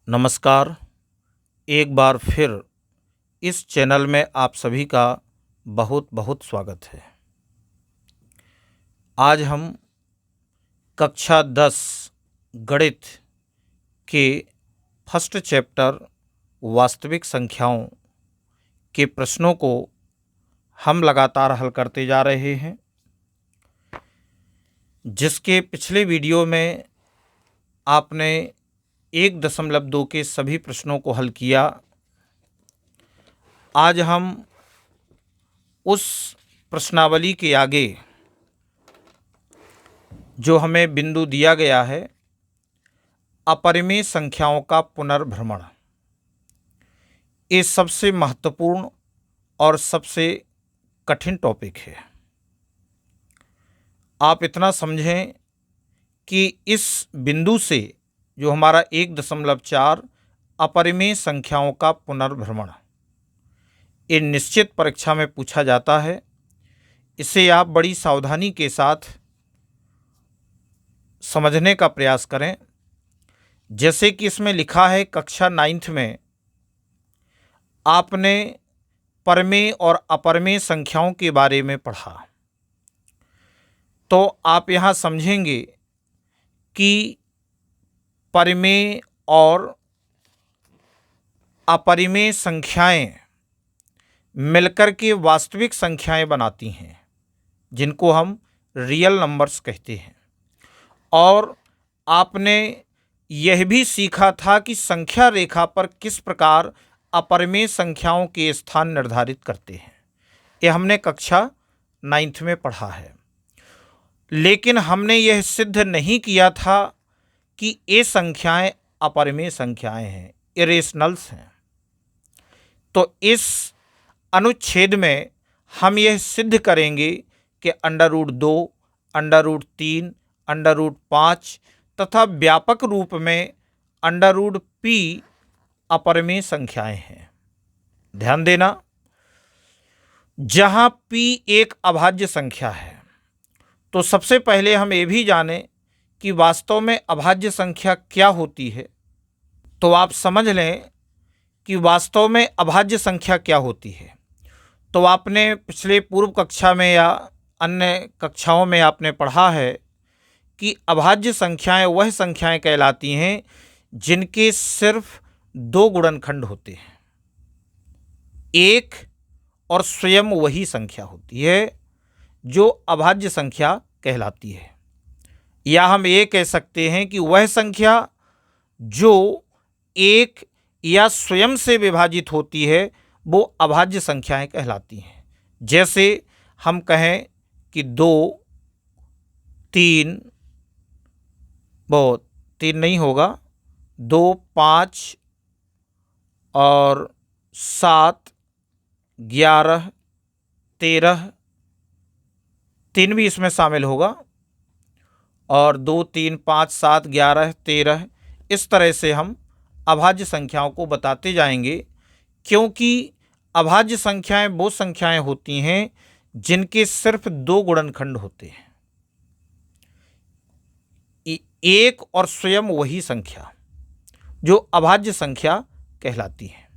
नमस्कार। एक बार फिर इस चैनल में आप सभी का बहुत बहुत स्वागत है। आज हम कक्षा 10 गणित के फर्स्ट चैप्टर वास्तविक संख्याओं के प्रश्नों को हम लगातार हल करते जा रहे हैं, जिसके पिछले वीडियो में आपने 1.2 के सभी प्रश्नों को हल किया। आज हम उस प्रश्नावली के आगे जो हमें बिंदु दिया गया है, अपरिमेय संख्याओं का पुनर्भ्रमण, ये सबसे महत्वपूर्ण और सबसे कठिन टॉपिक है। आप इतना समझें कि इस बिंदु से जो हमारा 1.4 अपरिमेय संख्याओं का पुनर्भ्रमण, ये निश्चित परीक्षा में पूछा जाता है। इसे आप बड़ी सावधानी के साथ समझने का प्रयास करें। जैसे कि इसमें लिखा है, कक्षा 9th में आपने परिमेय और अपरिमेय संख्याओं के बारे में पढ़ा, तो आप यहाँ समझेंगे कि परिमेय और अपरिमेय संख्याएं मिलकर के वास्तविक संख्याएं बनाती हैं, जिनको हम रियल नंबर्स कहते हैं। और आपने यह भी सीखा था कि संख्या रेखा पर किस प्रकार अपरिमेय संख्याओं के स्थान निर्धारित करते हैं। यह हमने कक्षा 9th में पढ़ा है। लेकिन हमने यह सिद्ध नहीं किया था कि ये संख्याएं अपरिमेय संख्याएं हैं, इरेशनल्स हैं। तो इस अनुच्छेद में हम यह सिद्ध करेंगे कि √2, √3, √5 तथा व्यापक रूप में √p अपरिमेय संख्याएं हैं। ध्यान देना, जहां p एक अभाज्य संख्या है, तो सबसे पहले हम ये भी जानें कि वास्तव में अभाज्य संख्या क्या होती है। तो आप समझ लें कि वास्तव में अभाज्य संख्या क्या होती है। तो आपने पिछले पूर्व कक्षा में या अन्य कक्षाओं में आपने पढ़ा है कि अभाज्य संख्याएं वह संख्याएं कहलाती हैं जिनके सिर्फ 2 गुणनखंड होते हैं। एक और स्वयं वही संख्या होती है जो अभाज्य संख्या कहलाती है। या हम ये कह सकते हैं कि वह संख्या जो एक या स्वयं से विभाजित होती है, वो अभाज्य संख्याएं कहलाती हैं। जैसे हम कहें कि 2, 3, बहुत 3 नहीं होगा, 2, 5 और 7, 11, 13, 3 भी इसमें शामिल होगा, और 2, 3, 5, 7, 11, 13, इस तरह से हम अभाज्य संख्याओं को बताते जाएंगे। क्योंकि अभाज्य संख्याएं वो संख्याएं होती हैं जिनके सिर्फ 2 गुणनखंड होते हैं, एक और स्वयं वही संख्या, जो अभाज्य संख्या कहलाती है।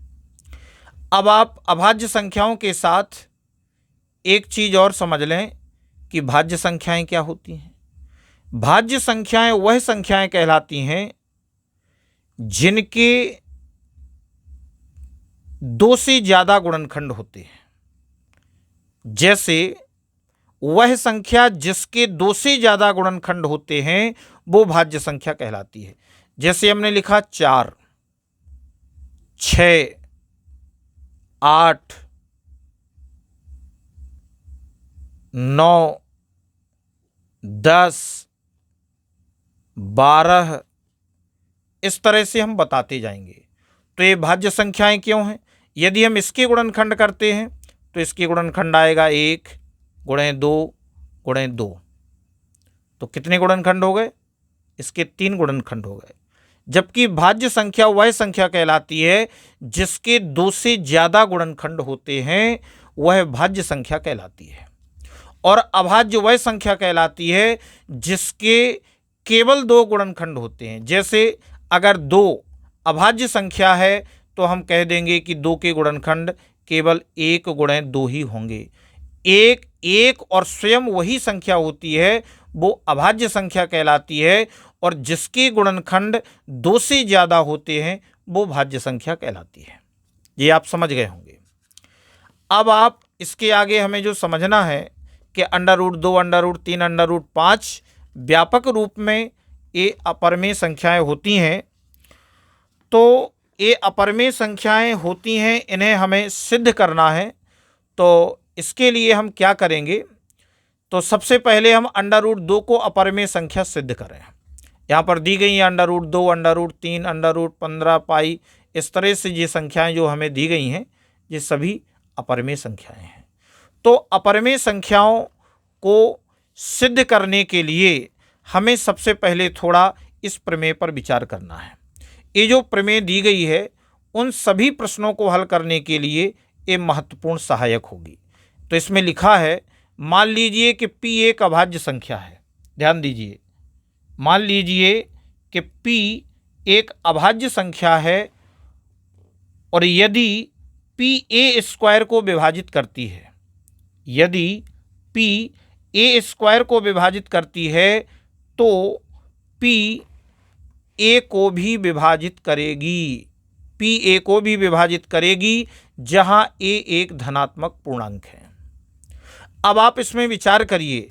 अब आप अभाज्य संख्याओं के साथ एक चीज और समझ लें कि भाज्य संख्याएं क्या होती हैं। भाज्य संख्याएं वह संख्याएं कहलाती हैं जिनके 2 से ज्यादा गुणनखंड होते हैं। जैसे वह संख्या जिसके 2 से ज्यादा गुणनखंड होते हैं, वो भाज्य संख्या कहलाती है। जैसे हमने लिखा 4, 6, 8, 9, 10, 12, इस तरह से हम बताते जाएंगे। तो ये भाज्य संख्याएं क्यों हैं? यदि हम इसके गुणनखंड करते हैं तो इसके गुणनखंड आएगा 1 × 2 × 2। तो कितने गुणनखंड हो गए? इसके 3 गुणनखंड हो गए। जबकि भाज्य संख्या वह संख्या कहलाती है जिसके 2 से ज्यादा गुणनखंड होते हैं, वह भाज्य संख्या कहलाती है। और अभाज्य वह संख्या कहलाती है जिसके केवल 2 गुणनखंड होते हैं। जैसे अगर 2 अभाज्य संख्या है तो हम कह देंगे कि 2 के गुणनखंड केवल 1 गुणे 2 ही होंगे। एक और स्वयं वही संख्या होती है वो अभाज्य संख्या कहलाती है, और जिसके गुणनखंड 2 से ज़्यादा होते हैं वो भाज्य संख्या कहलाती है। ये आप समझ गए होंगे। अब आप इसके आगे हमें जो समझना है कि √2, √3, √5 व्यापक रूप में ये अपरिमेय संख्याएं होती हैं। तो ये अपरिमेय संख्याएं होती हैं, इन्हें हमें सिद्ध करना है। तो इसके लिए हम क्या करेंगे, तो सबसे पहले हम √2 को अपरिमेय संख्या सिद्ध करें। यहाँ पर दी गई हैं √2, √3, √15 पाई, इस तरह से ये संख्याएं जो हमें दी गई हैं ये सभी अपरिमेय संख्याएं हैं। तो अपरिमेय संख्याओं को सिद्ध करने के लिए हमें सबसे पहले थोड़ा इस प्रमेय पर विचार करना है। ये जो प्रमेय दी गई है उन सभी प्रश्नों को हल करने के लिए ये महत्वपूर्ण सहायक होगी। तो इसमें लिखा है, मान लीजिए कि P एक अभाज्य संख्या है। ध्यान दीजिए, मान लीजिए कि P एक अभाज्य संख्या है और यदि P a² को विभाजित करती है, यदि P a² को विभाजित करती है तो P a को भी विभाजित करेगी। P a को भी विभाजित करेगी जहां a एक धनात्मक पूर्णांक है। अब आप इसमें विचार करिए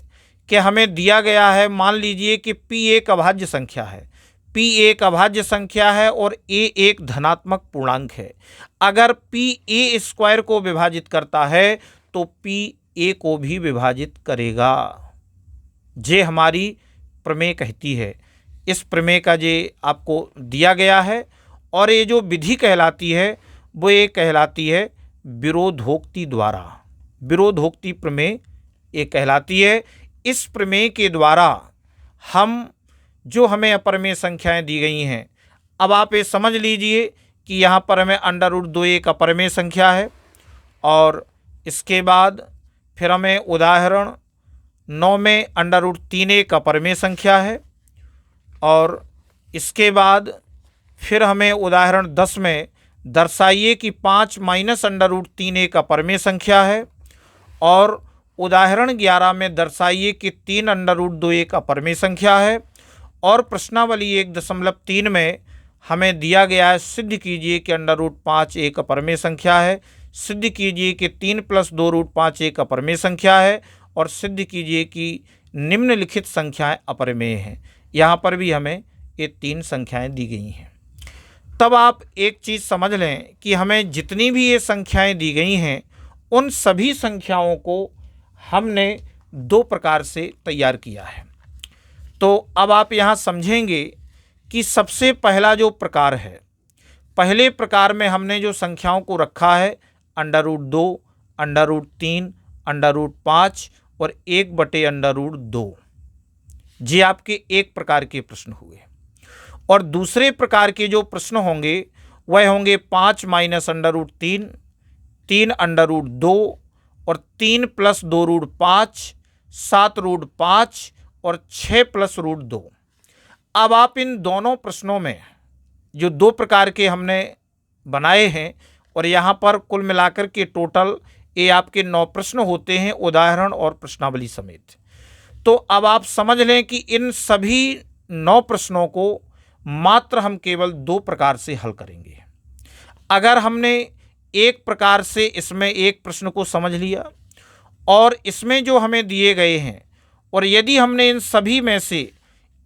कि हमें दिया गया है, मान लीजिए कि P एक अभाज्य संख्या है, P एक अभाज्य संख्या है और a एक धनात्मक पूर्णांक है। अगर P a² को विभाजित करता है तो P a को भी विभाजित करेगा। ये हमारी प्रमेय कहती है। इस प्रमेय का ये आपको दिया गया है और ये जो विधि कहलाती है वो ये कहलाती है विरोधोक्ति द्वारा। विरोधोक्ति प्रमेय ये कहलाती है। इस प्रमेय के द्वारा हम जो हमें अपरिमेय संख्याएं दी गई हैं, अब आप ये समझ लीजिए कि यहाँ पर हमें √2 एक अपरिमेय संख्या है और इसके बाद फिर हमें उदाहरण 9 में √3 एक अपरिमेय संख्या है और इसके बाद फिर हमें उदाहरण 10 में दर्शाइए कि 5 माइनस √3 एक अपरिमेय संख्या है और उदाहरण 11 में दर्शाइए कि 3 √2 एक अपरिमेय संख्या है और प्रश्नावली 1.3 में हमें दिया गया है, सिद्ध कीजिए कि √5 एक अपरिमेय संख्या है, सिद्ध कीजिए कि 3 + 2√5 एक अपरिमेय संख्या है और सिद्ध कीजिए कि निम्नलिखित संख्याएं अपरिमेय हैं। यहाँ पर भी हमें ये 3 संख्याएं दी गई हैं। तब आप एक चीज़ समझ लें कि हमें जितनी भी ये संख्याएं दी गई हैं उन सभी संख्याओं को हमने 2 प्रकार से तैयार किया है। तो अब आप यहाँ समझेंगे कि सबसे पहला जो प्रकार है, पहले प्रकार में हमने जो संख्याओं को रखा है √2, √3, √5 और 1/√2, ये आपके एक प्रकार के प्रश्न हुए। और दूसरे प्रकार के जो प्रश्न होंगे वह होंगे 5 माइनस √3, 3 √2 और 3 + 2√5, 7√5 और 6 + √2। अब आप इन दोनों प्रश्नों में जो 2 प्रकार के हमने बनाए हैं और यहाँ पर कुल मिलाकर के टोटल ये आपके 9 प्रश्न होते हैं, उदाहरण और प्रश्नावली समेत। तो अब आप समझ लें कि इन सभी 9 प्रश्नों को मात्र हम केवल 2 प्रकार से हल करेंगे। अगर हमने एक प्रकार से इसमें एक प्रश्न को समझ लिया और इसमें जो हमें दिए गए हैं और यदि हमने इन सभी में से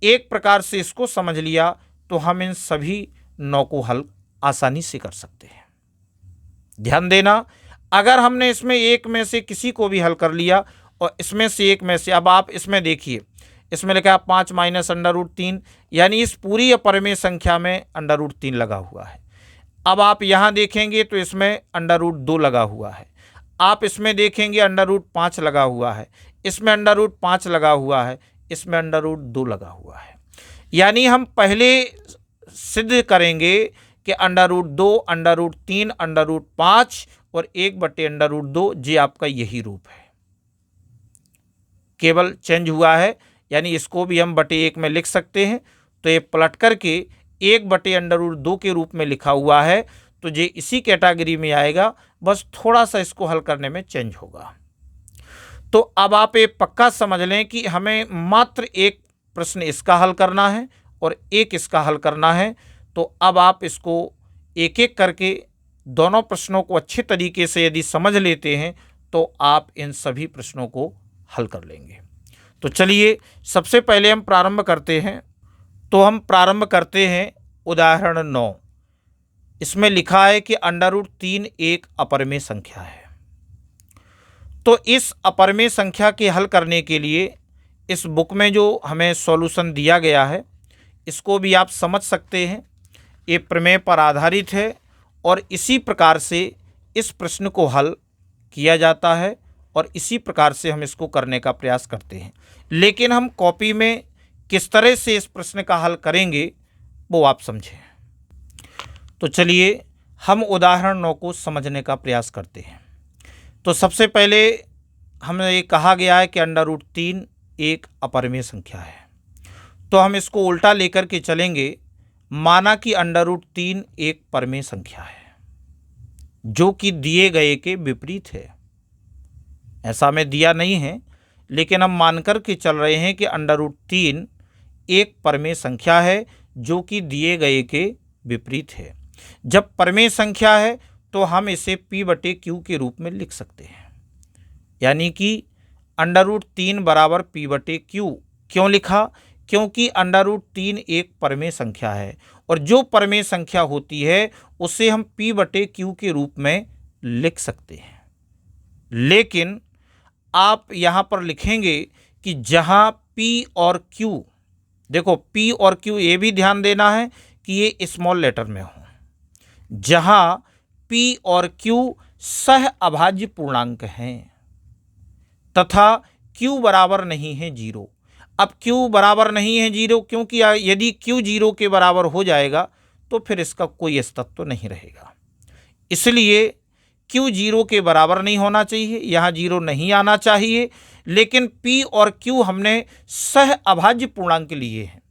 एक प्रकार से इसको समझ लिया तो हम इन सभी 9 को हल आसानी से कर सकते हैं। ध्यान देना, अगर हमने इसमें एक में से किसी को भी हल कर लिया और इसमें से एक में से, अब आप इसमें देखिए, इसमें लिखा है 5 माइनस √3, यानी इस पूरी अपरिमेय संख्या में √3 लगा हुआ है। अब आप यहाँ देखेंगे तो इसमें √2 लगा हुआ है, आप इसमें देखेंगे √5 लगा हुआ है, इसमें √5 लगा हुआ है, इसमें √2 लगा हुआ है। यानी हम पहले सिद्ध करेंगे कि √2, √3, √5 और 1/√2 ये आपका यही रूप है, केवल चेंज हुआ है। यानी इसको भी हम /1 में लिख सकते हैं। तो ये पलट करके 1/√2 के रूप में लिखा हुआ है, तो ये इसी कैटेगरी में आएगा, बस थोड़ा सा इसको हल करने में चेंज होगा। तो अब आप ये पक्का समझ लें कि हमें मात्र एक प्रश्न इसका हल करना है और एक इसका हल करना है। तो अब आप इसको एक एक करके दोनों प्रश्नों को अच्छे तरीके से यदि समझ लेते हैं तो आप इन सभी प्रश्नों को हल कर लेंगे। तो चलिए सबसे पहले हम प्रारंभ करते हैं। तो हम प्रारंभ करते हैं उदाहरण 9। इसमें लिखा है कि √3 एक अपरिमेय संख्या है। तो इस अपरिमेय संख्या के हल करने के लिए इस बुक में जो हमें सॉल्यूशन दिया गया है इसको भी आप समझ सकते हैं। ये प्रमेय पर आधारित है और इसी प्रकार से इस प्रश्न को हल किया जाता है और इसी प्रकार से हम इसको करने का प्रयास करते हैं। लेकिन हम कॉपी में किस तरह से इस प्रश्न का हल करेंगे वो आप समझें। तो चलिए हम उदाहरण 9 को समझने का प्रयास करते हैं। तो सबसे पहले हमें ये कहा गया है कि √3 एक अपरिमेय संख्या है। तो हम इसको उल्टा लेकर के चलेंगे। माना कि √3 एक परिमेय संख्या है जो कि दिए गए के विपरीत है। ऐसा में दिया नहीं है, लेकिन हम मानकर के चल रहे हैं कि √3 एक परिमेय संख्या है जो कि दिए गए के विपरीत है। जब परिमेय संख्या है तो हम इसे P/Q के रूप में लिख सकते हैं, यानी कि √3 बराबर P/Q। क्यों लिखा? क्योंकि √3 एक परिमेय संख्या है और जो परिमेय संख्या होती है उसे हम P/Q के रूप में लिख सकते हैं। लेकिन आप यहाँ पर लिखेंगे कि जहाँ P और Q, देखो P और Q ये भी ध्यान देना है कि ये स्मॉल लेटर में हो। जहाँ P और Q सह अभाज्य पूर्णांक हैं तथा Q बराबर नहीं है 0। अब Q बराबर नहीं है 0 क्योंकि यदि Q 0 के बराबर हो जाएगा तो फिर इसका कोई अस्तित्व नहीं रहेगा। इसलिए Q 0 के बराबर नहीं होना चाहिए, यहाँ 0 नहीं आना चाहिए। लेकिन P और Q हमने सह अभाज्य पूर्णांक लिए हैं।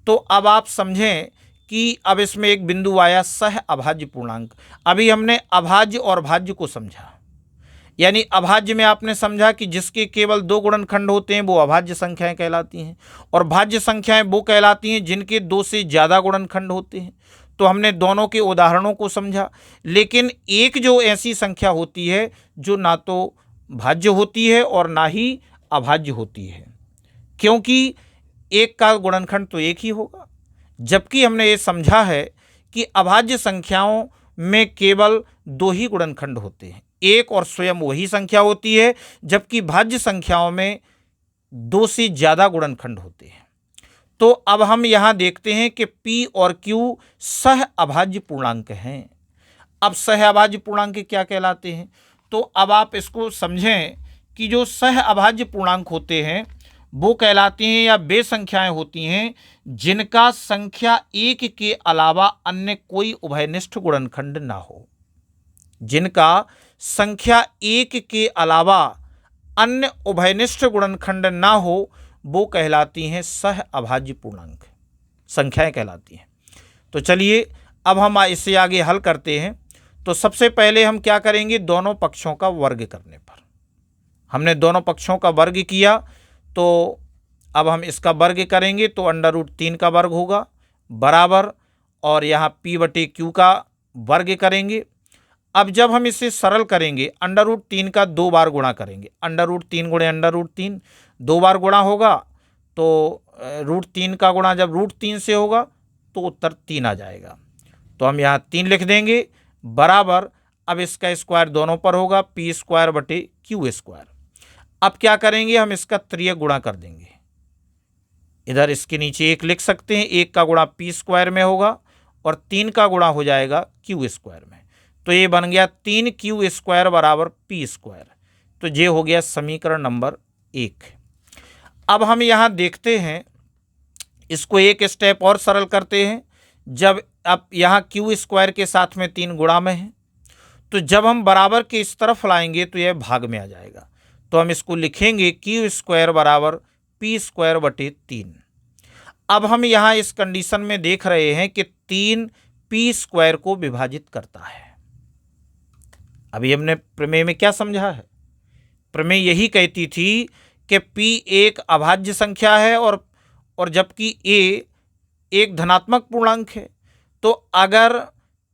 तो अब आप समझें कि अब इसमें एक बिंदु आया सह अभाज्य पूर्णांक। अभी हमने अभाज्य और भाज्य को समझा, यानी अभाज्य में आपने समझा कि जिसके केवल 2 गुणनखंड होते हैं वो अभाज्य संख्याएं कहलाती हैं और भाज्य संख्याएं वो कहलाती हैं जिनके 2 से ज़्यादा गुणनखंड होते हैं। तो हमने दोनों के उदाहरणों को समझा। लेकिन एक जो ऐसी संख्या होती है जो ना तो भाज्य होती है और ना ही अभाज्य होती है, क्योंकि एक का गुणनखंड तो एक ही होगा। जबकि हमने ये समझा है कि अभाज्य संख्याओं में केवल 2 ही गुणनखंड होते हैं, एक और स्वयं वही संख्या होती है, जबकि भाज्य संख्याओं में 2 से ज़्यादा गुणनखंड होते हैं। तो अब हम यहाँ देखते हैं कि P और Q सह अभाज्य पूर्णांक हैं। अब सह अभाज्य पूर्णांक क्या कहलाते हैं? तो अब आप इसको समझें कि जो सह अभाज्य पूर्णांक होते हैं वो कहलाते हैं या वे संख्याएं होती हैं जिनका संख्या 1 के अलावा अन्य कोई उभयनिष्ठ गुणनखंड ना हो। जिनका संख्या 1 के अलावा अन्य उभयनिष्ठ गुणनखंड ना हो वो कहलाती हैं सह अभाज्य पूर्णांक संख्याएं कहलाती हैं। तो चलिए अब हम इसे आगे हल करते हैं। तो सबसे पहले हम क्या करेंगे, दोनों पक्षों का वर्ग करने पर हमने दोनों पक्षों का वर्ग किया, तो अब हम इसका वर्ग करेंगे तो √3 का वर्ग होगा बराबर, और यहाँ P/Q का वर्ग करेंगे। अब जब हम इसे सरल करेंगे √3 का 2 बार गुणा करेंगे, √3 गुणे √3 2 बार गुणा होगा, तो √3 का गुणा जब √3 से होगा तो उत्तर 3 आ जाएगा। तो हम यहाँ 3 लिख देंगे बराबर, अब इसका स्क्वायर दोनों पर होगा P²/Q²। अब क्या करेंगे, हम इसका त्रियक गुणा कर देंगे। इधर इसके नीचे 1 लिख सकते हैं, 1 का गुणा P² में होगा और 3 का गुणा हो जाएगा Q² में। तो ये बन गया 3Q² बराबर P²। तो ये हो गया समीकरण नंबर 1। अब हम यहाँ देखते हैं, इसको एक स्टेप और सरल करते हैं। जब अब यहाँ Q² के साथ में 3 गुणा में है, तो जब हम बराबर के इस तरफ लाएंगे तो यह भाग में आ जाएगा। तो हम इसको लिखेंगे Q² बराबर P²/3। अब हम यहाँ इस कंडीशन में देख रहे हैं कि 3 पी स्क्वायर को विभाजित करता है। अभी हमने प्रमेय में क्या समझा है? प्रमेय यही कहती थी कि p एक अभाज्य संख्या है और जबकि a एक धनात्मक पूर्णांक है, तो अगर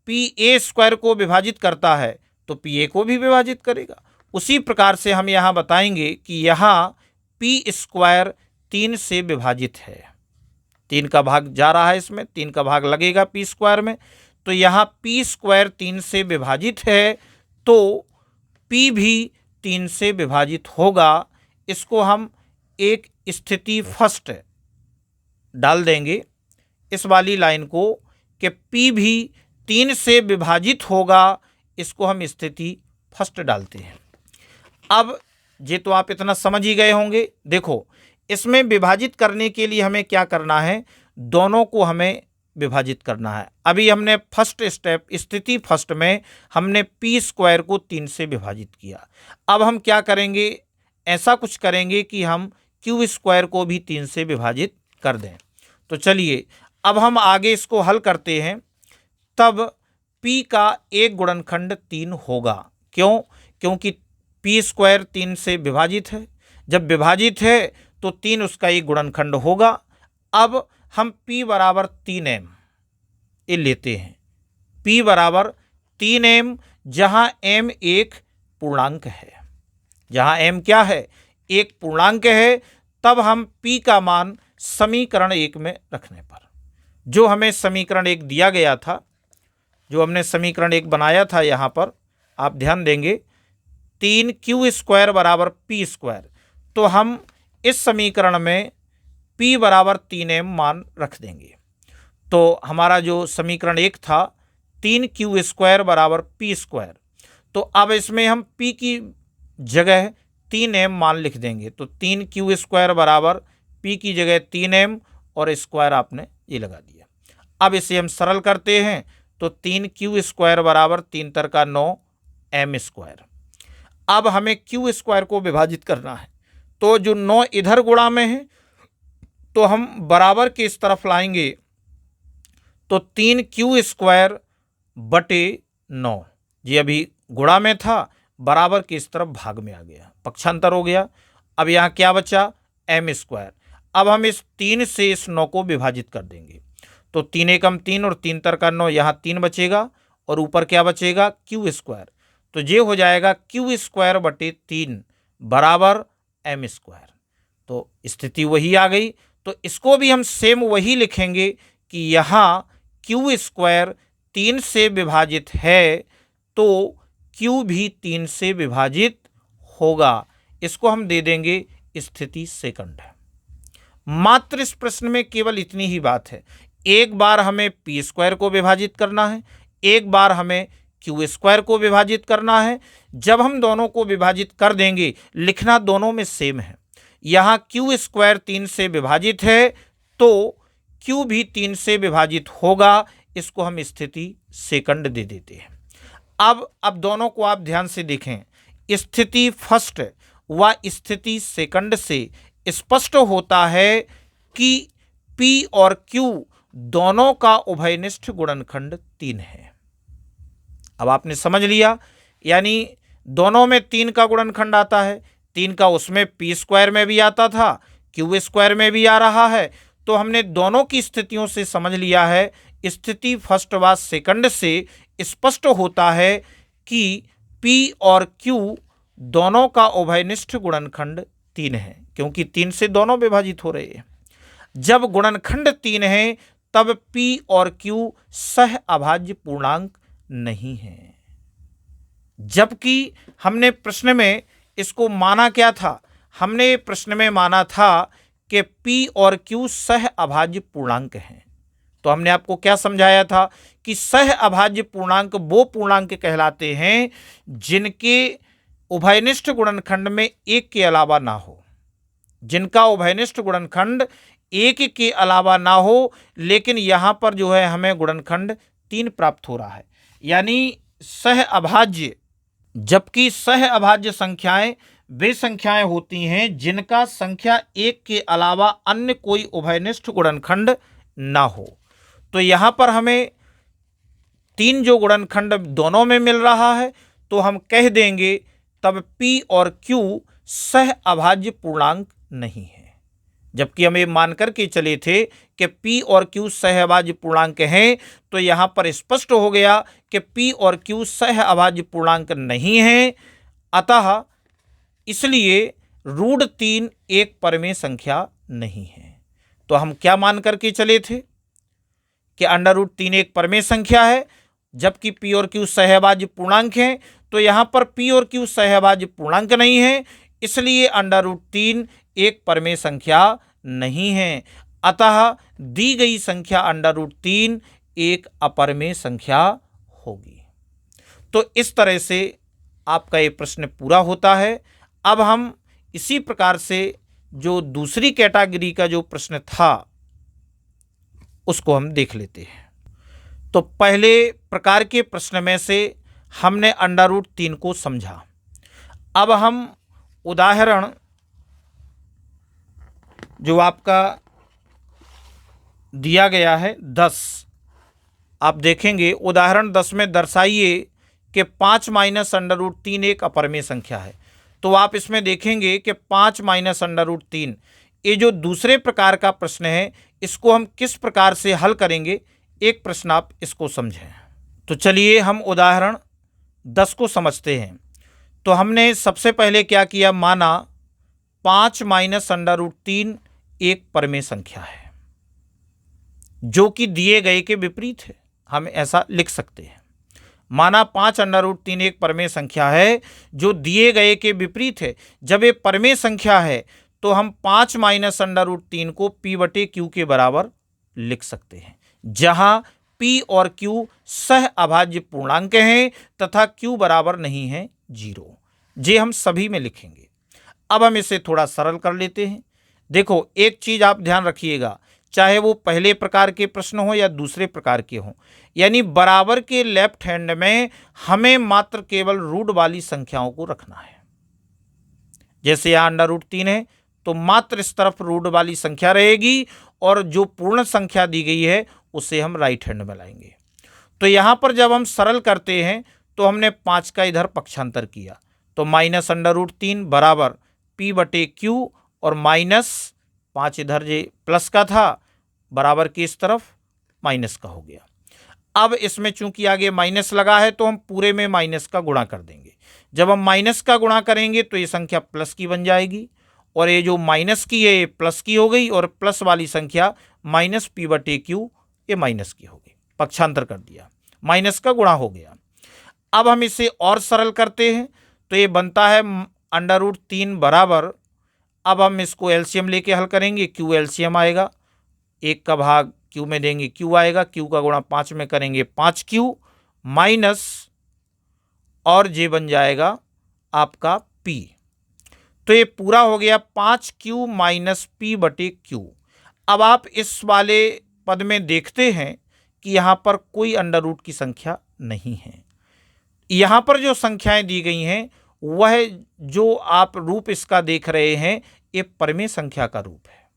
p a स्क्वायर को विभाजित करता है तो p a को भी विभाजित करेगा। उसी प्रकार से हम यहाँ बताएंगे कि यहाँ p स्क्वायर 3 से विभाजित है। 3 का भाग जा रहा है, इसमें 3 का भाग लगेगा p स्क्वायर में, तो यहाँ p स्क्वायर 3 से विभाजित है तो p भी 3 से विभाजित होगा। इसको हम एक स्थिति फर्स्ट डाल देंगे, इस वाली लाइन को, कि p भी 3 से विभाजित होगा, इसको हम स्थिति फर्स्ट डालते हैं। अब ये तो आप इतना समझ ही गए होंगे। देखो, इसमें विभाजित करने के लिए हमें क्या करना है, दोनों को हमें विभाजित करना है। अभी हमने फर्स्ट स्टेप स्थिति फर्स्ट में हमने p स्क्वायर को 3 से विभाजित किया। अब हम क्या करेंगे, ऐसा कुछ करेंगे कि हम q स्क्वायर को भी 3 से विभाजित कर दें। तो चलिए अब हम आगे इसको हल करते हैं, तब p का एक गुणनखंड 3 होगा। क्यों? क्योंकि p स्क्वायर 3 से विभाजित है, जब विभाजित है तो 3 उसका एक गुणनखंड होगा। अब हम p बराबर 3m ये लेते हैं, p बराबर 3m, जहाँ m एक पूर्णांक है। जहाँ m क्या है, एक पूर्णांक है, तब हम p का मान समीकरण 1 में रखने पर, जो हमें समीकरण 1 दिया गया था, जो हमने समीकरण 1 बनाया था, यहाँ पर आप ध्यान देंगे 3q स्क्वायर बराबर p स्क्वायर, तो हम इस समीकरण में p बराबर 3m मान रख देंगे। तो हमारा जो समीकरण 1 था 3q स्क्वायर बराबर p स्क्वायर, तो अब इसमें हम p की जगह 3m मान लिख देंगे। तो 3q स्क्वायर बराबर p की जगह 3m और स्क्वायर आपने ये लगा दिया। अब इसे हम सरल करते हैं तो 3q स्क्वायर बराबर 3 तिरका 9 m स्क्वायर। अब हमें q स्क्वायर को विभाजित करना है, तो जो 9 इधर गुणा में है तो हम बराबर के इस तरफ लाएंगे, तो 3q स्क्वायर बटे 9, ये अभी गुणा में था, बराबर के इस तरफ भाग में आ गया, पक्षांतर हो गया। अब यहाँ क्या बचा, m स्क्वायर। अब हम इस 3 से इस 9 को विभाजित कर देंगे, तो 3 एकम 3 और 3 तिरका 9, यहाँ 3 बचेगा और ऊपर क्या बचेगा, q स्क्वायर। तो ये हो जाएगा q स्क्वायर बटे 3 बराबर m स्क्वायर। तो स्थिति वही आ गई। तो इसको भी हम सेम वही लिखेंगे कि यहाँ q स्क्वायर 3 से विभाजित है तो q भी 3 से विभाजित होगा। इसको हम दे देंगे स्थिति सेकंड। मात्र इस प्रश्न में केवल इतनी ही बात है, एक बार हमें p स्क्वायर को विभाजित करना है, एक बार हमें q स्क्वायर को विभाजित करना है। जब हम दोनों को विभाजित कर देंगे, लिखना दोनों में सेम है। यहाँ q स्क्वायर 3 से विभाजित है तो q भी 3 से विभाजित होगा। इसको हम स्थिति सेकंड दे देते हैं। अब दोनों को आप ध्यान से देखें, स्थिति फर्स्ट व स्थिति सेकंड से स्पष्ट होता है कि p और q दोनों का उभयनिष्ठ गुणनखंड 3 है। अब आपने समझ लिया, यानी दोनों में 3 का गुणनखंड आता है। 3 का उसमें p स्क्वायर में भी आता था, q स्क्वायर में भी आ रहा है। तो हमने दोनों की स्थितियों से समझ लिया है। स्थिति फर्स्ट व सेकंड से स्पष्ट होता है कि p और q दोनों का उभयनिष्ठ गुणनखंड 3 है, क्योंकि 3 से दोनों विभाजित हो रहे हैं। जब गुणनखंड 3 है तब p और q सह अभाज्य पूर्णांक नहीं है। जबकि हमने प्रश्न में इसको माना क्या था, हमने प्रश्न में माना था कि p और q सह अभाज्य पूर्णांक हैं। तो हमने आपको क्या समझाया था कि सह अभाज्य पूर्णांक वो पूर्णांक कहलाते हैं जिनके उभयनिष्ठ गुणनखंड में 1 के अलावा ना हो, जिनका उभयनिष्ठ गुणनखंड 1 के अलावा ना हो, लेकिन यहाँ पर जो है हमें गुणनखंड 3 प्राप्त हो रहा है, यानी सह अभाज्य। जबकि सह अभाज्य संख्याएं वे संख्याएं होती हैं जिनका संख्या 1 के अलावा अन्य कोई उभयनिष्ठ गुणनखंड ना हो। तो यहां पर हमें 3 जो गुणनखंड दोनों में मिल रहा है, तो हम कह देंगे तब P और Q सह अभाज्य पूर्णांक नहीं है। जबकि हम ये मान करके चले थे कि P और Q सह अभाज्य पूर्णांक हैं, तो यहां पर स्पष्ट हो गया कि P और Q सह अभाज्य पूर्णांक नहीं है। अतः इसलिए √3 एक परमेय संख्या नहीं है। तो हम क्या मान करके चले थे कि √3 एक परमेय संख्या है, जबकि P और Q सहअभाज्य पूर्णांक हैं। तो यहां पर P और Q सहअभाज्य पूर्णांक नहीं है, इसलिए √3 एक परमेय संख्या नहीं है। अतः दी गई संख्या √3 एक अपरमेय संख्या होगी। तो इस तरह से आपका ये प्रश्न पूरा होता है। अब हम इसी प्रकार से जो दूसरी कैटेगरी का जो प्रश्न था उसको हम देख लेते हैं। तो पहले प्रकार के प्रश्न में से हमने √3 को समझा। अब हम उदाहरण जो आपका दिया गया है 10, आप देखेंगे उदाहरण 10 में दर्शाइए कि 5 माइनस √3 एक अपरमेय संख्या है। तो आप इसमें देखेंगे कि 5 माइनस √3 ये जो दूसरे प्रकार का प्रश्न है, इसको हम किस प्रकार से हल करेंगे, एक प्रश्न आप इसको समझें। तो चलिए हम उदाहरण 10 को समझते हैं। तो हमने सबसे पहले क्या किया, माना 5 माइनस √3 एक परमेय संख्या है जो कि दिए गए के विपरीत है। हम ऐसा लिख सकते हैं, माना 5 √3 एक परमेय संख्या है जो दिए गए के विपरीत है। जब ये परमेय संख्या है तो हम 5 माइनस √3 को P/Q के बराबर लिख सकते हैं, जहां P और Q सह अभाज्य पूर्णांक हैं तथा Q बराबर नहीं है 0। ये हम सभी में लिखेंगे। अब हम इसे थोड़ा सरल कर लेते हैं। देखो, एक चीज आप ध्यान रखिएगा, चाहे वो पहले प्रकार के प्रश्न हो या दूसरे प्रकार के हों, यानी बराबर के लेफ्ट हैंड में हमें मात्र केवल रूट वाली संख्याओं को रखना है। जैसे यहाँ √3 है तो मात्र इस तरफ रूट वाली संख्या रहेगी और जो पूर्ण संख्या दी गई है उसे हम राइट हैंड में लाएंगे। तो यहाँ पर जब हम सरल करते हैं तो हमने 5 का इधर पक्षांतर किया, तो माइनस √3 बराबर P/Q और माइनस 5 इधर जे प्लस का था बराबर की इस तरफ माइनस का हो गया। अब इसमें चूंकि आगे माइनस लगा है तो हम पूरे में माइनस का गुणा कर देंगे। जब हम माइनस का गुणा करेंगे तो ये संख्या प्लस की बन जाएगी और ये जो माइनस की है ये प्लस की हो गई और प्लस वाली संख्या माइनस P/Q ये माइनस की हो गई। पक्षांतर कर दिया, माइनस का गुणा हो गया। अब हम इसे और सरल करते हैं तो ये बनता है √3 बराबर, अब हम इसको एलसीएम लेके हल करेंगे, Q एलसीएम आएगा, 1 का भाग Q में देंगे Q आएगा, Q का गुणा 5 में करेंगे 5Q माइनस और जे बन जाएगा आपका P। तो ये पूरा हो गया 5Q माइनस P/Q। अब आप इस वाले पद में देखते हैं कि यहाँ पर कोई अंडर रूट की संख्या नहीं है। यहाँ पर जो संख्याएं दी गई हैं वह जो आप रूप इसका देख रहे हैं ये परमेय संख्या का रूप है,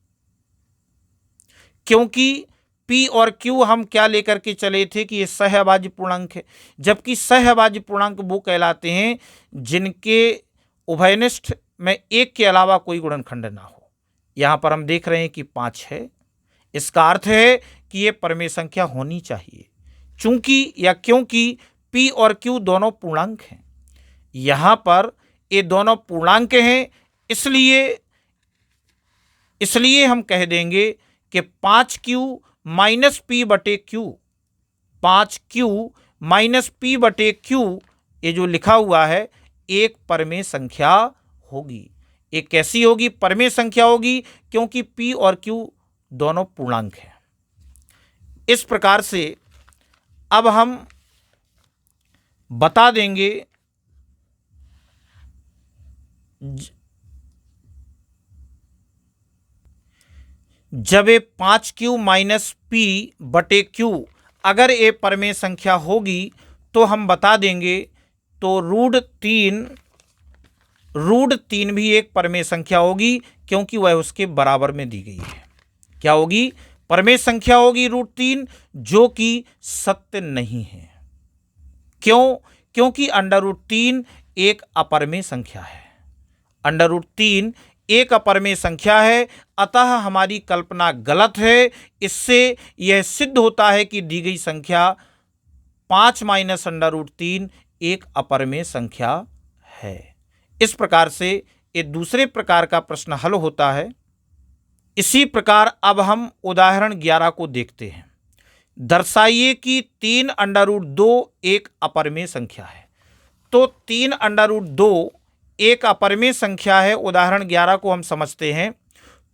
क्योंकि P और Q हम क्या लेकर के चले थे कि ये सहअभाज्य पूर्णांक है, जबकि सहअभाज्य पूर्णांक वो कहलाते हैं जिनके उभयनिष्ठ में 1 के अलावा कोई गुणनखंड ना हो। यहाँ पर हम देख रहे हैं कि 5 है, इसका अर्थ है कि ये परमेय संख्या होनी चाहिए, चूंकि या क्योंकि P और Q दोनों पूर्णांक हैं। यहाँ पर ये दोनों पूर्णांक हैं, इसलिए हम कह देंगे कि 5Q minus P/Q, 5Q minus P/Q ये जो लिखा हुआ है एक परमेय संख्या होगी। एक कैसी होगी? परमेय संख्या होगी, क्योंकि P और Q दोनों पूर्णांक हैं। इस प्रकार से अब हम बता देंगे जब ये 5Q माइनस P/Q अगर ये परमेय संख्या होगी तो हम बता देंगे तो √3 भी एक परमेय संख्या होगी, क्योंकि वह उसके बराबर में दी गई है। क्या होगी? परमेय संख्या होगी √3, जो कि सत्य नहीं है। क्यों? क्योंकि √3 एक अपरमेय संख्या है। √3 एक अपरमेय संख्या है, अतः हमारी कल्पना गलत है। इससे यह सिद्ध होता है कि दी गई संख्या 5 माइनस √3 एक अपरमेय संख्या है। इस प्रकार से ये दूसरे प्रकार का प्रश्न हल होता है। इसी प्रकार अब हम उदाहरण 11 को देखते हैं। दर्शाइए कि 3 √2 एक अपरमेय संख्या है। तो 3 √2 एक अपरमेय संख्या है। उदाहरण 11 को हम समझते हैं,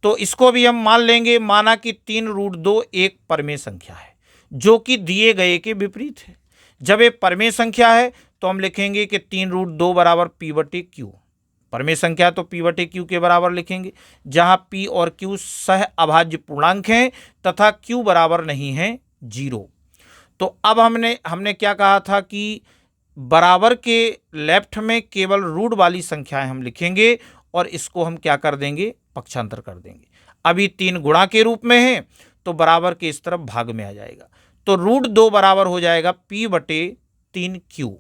तो इसको भी हम मान लेंगे। माना कि 3 √2 एक परमेय संख्या है, जो कि दिए गए के विपरीत है। जब ये परमेय संख्या है तो हम लिखेंगे कि 3 √2 बराबर p/q। परमेय संख्या तो p/q के बराबर लिखेंगे, जहां p और q सह अभाज्य पूर्णांक हैं तथा q बराबर नहीं है 0। तो अब हमने क्या कहा था कि बराबर के लेफ्ट में केवल रूट वाली संख्याएं हम लिखेंगे और इसको हम क्या कर देंगे? पक्षांतर कर देंगे। अभी 3 गुणा के रूप में है तो बराबर के इस तरफ भाग में आ जाएगा। तो √2 बराबर हो जाएगा p/3q।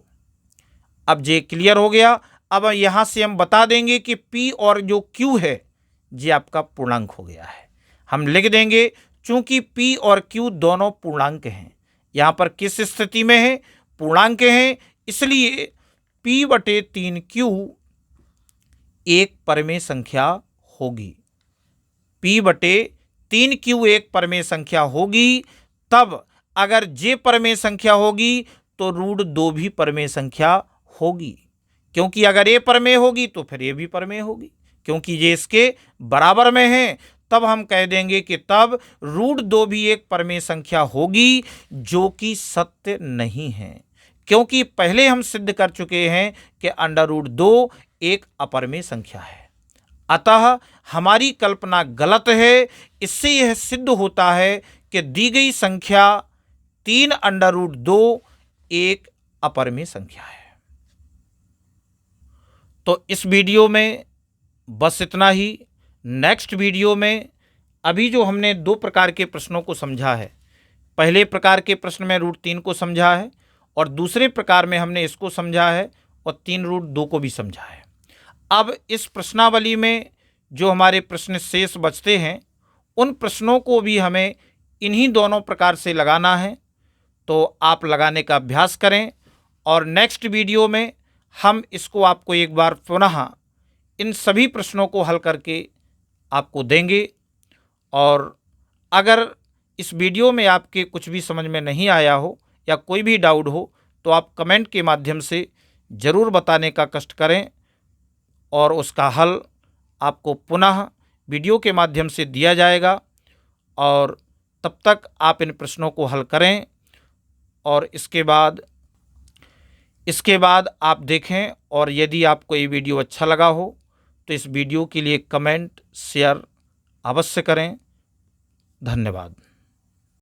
अब ये क्लियर हो गया। अब यहां से हम बता देंगे कि p और जो q है ये आपका पूर्णांक हो गया है। हम लिख देंगे, चूंकि p और q दोनों पूर्णांक हैं। यहां पर किस स्थिति में है? पूर्णांक हैं, इसलिए p/3q एक परमेय संख्या होगी। p/3q एक परमेय संख्या होगी। तब अगर जे परमेय संख्या होगी तो √2 भी परमेय संख्या होगी, क्योंकि अगर ये परमेय होगी तो फिर ये भी परमेय होगी, क्योंकि ये इसके बराबर में है। तब हम कह देंगे कि तब √2 भी एक परमेय संख्या होगी, जो कि सत्य नहीं है, क्योंकि पहले हम सिद्ध कर चुके हैं कि √2 एक अपरमेय संख्या है। अतः हमारी कल्पना गलत है। इससे यह सिद्ध होता है कि दी गई संख्या 3 √2 एक अपरमेय संख्या है। तो इस वीडियो में बस इतना ही। नेक्स्ट वीडियो में अभी जो हमने 2 प्रकार के प्रश्नों को समझा है, पहले प्रकार के प्रश्न में √3 को समझा है और दूसरे प्रकार में हमने इसको समझा है और 3 √2 को भी समझा है। अब इस प्रश्नावली में जो हमारे प्रश्न शेष बचते हैं, उन प्रश्नों को भी हमें इन्हीं दोनों प्रकार से लगाना है। तो आप लगाने का अभ्यास करें और नेक्स्ट वीडियो में हम इसको आपको एक बार पुनः इन सभी प्रश्नों को हल करके आपको देंगे। और अगर इस वीडियो में आपके कुछ भी समझ में नहीं आया हो या कोई भी डाउट हो तो आप कमेंट के माध्यम से ज़रूर बताने का कष्ट करें और उसका हल आपको पुनः वीडियो के माध्यम से दिया जाएगा। और तब तक आप इन प्रश्नों को हल करें और इसके बाद आप देखें। और यदि आपको ये वीडियो अच्छा लगा हो तो इस वीडियो के लिए कमेंट शेयर अवश्य करें। धन्यवाद।